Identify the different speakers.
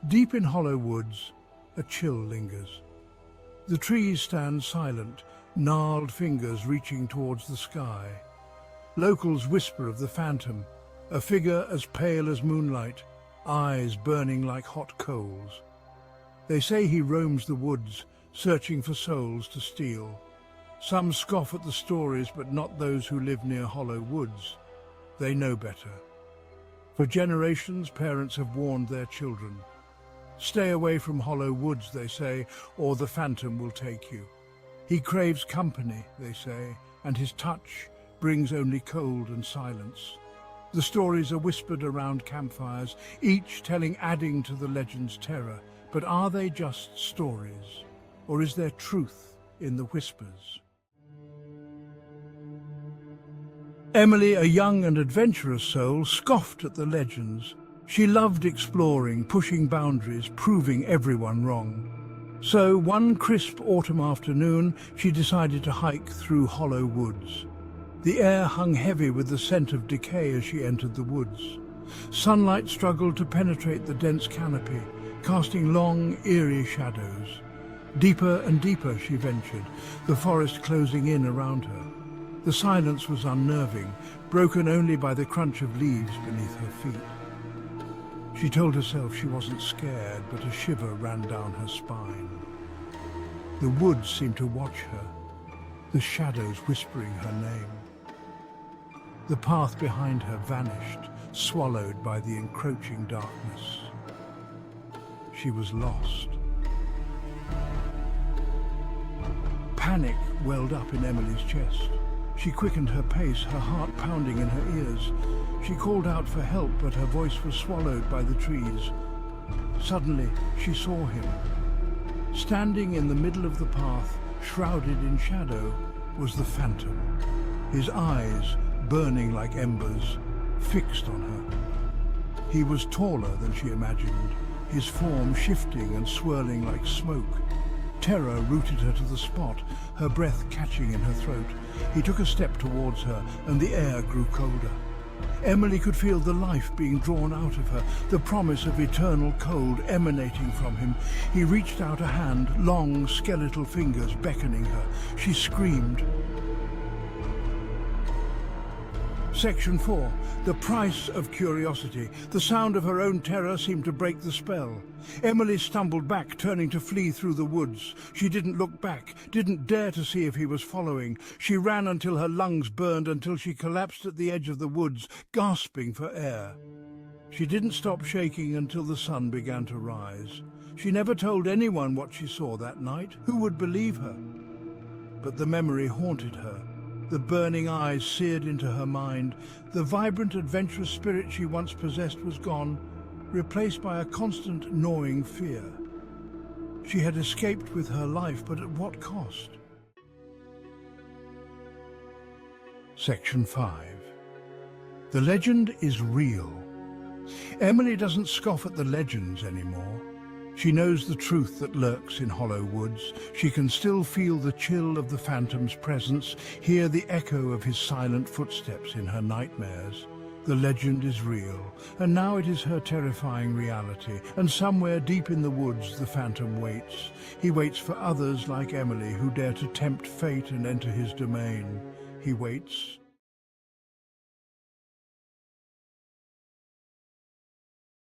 Speaker 1: Deep in hollow woods, a chill lingers. The trees stand silent, gnarled fingers reaching towards the sky. Locals whisper of the phantom, a figure as pale as moonlight, eyes burning like hot coals. They say he roams the woods, searching for souls to steal. Some scoff at the stories, but not those who live near hollow woods. They know better. For generations, parents have warned their children. Stay away from hollow woods, they say, or the phantom will take you. He craves company, they say, and his touch brings only cold and silence. The stories are whispered around campfires, each adding to the legend's terror. But are they just stories, or is there truth in the whispers? Emily, a young and adventurous soul, scoffed at the legends. She loved exploring, pushing boundaries, proving everyone wrong. So, one crisp autumn afternoon, she decided to hike through hollow woods. The air hung heavy with the scent of decay as she entered the woods. Sunlight struggled to penetrate the dense canopy, casting long, eerie shadows. Deeper and deeper she ventured, the forest closing in around her. The silence was unnerving, broken only by the crunch of leaves beneath her feet. She told herself she wasn't scared, but a shiver ran down her spine. The woods seemed to watch her, the shadows whispering her name. The path behind her vanished, swallowed by the encroaching darkness. She was lost. Panic welled up in Emily's chest. She quickened her pace, her heart pounding in her ears. She called out for help, but her voice was swallowed by the trees. Suddenly, she saw him. Standing in the middle of the path, shrouded in shadow, was the phantom. His eyes, burning like embers, fixed on her. He was taller than she imagined, his form shifting and swirling like smoke. Terror rooted her to the spot, her breath catching in her throat. He took a step towards her, and the air grew colder. Emily could feel the life being drawn out of her, the promise of eternal cold emanating from him. He reached out a hand, long, skeletal fingers beckoning her. She screamed. Section 4. The price of curiosity. The sound of her own terror seemed to break the spell. Emily stumbled back, turning to flee through the woods. She didn't look back, didn't dare to see if he was following. She ran until her lungs burned, until she collapsed at the edge of the woods, gasping for air. She didn't stop shaking until the sun began to rise. She never told anyone what she saw that night. Who would believe her? But the memory haunted her. The burning eyes seared into her mind. The vibrant, adventurous spirit she once possessed was gone, replaced by a constant, gnawing fear. She had escaped with her life, but at what cost? Section 5. The legend is real. Emily doesn't scoff at the legends anymore. She knows the truth that lurks in hollow woods. She can still feel the chill of the phantom's presence, hear the echo of his silent footsteps in her nightmares. The legend is real, and now it is her terrifying reality. And somewhere deep in the woods, the phantom waits. He waits for others like Emily who dare to tempt fate and enter his domain. He waits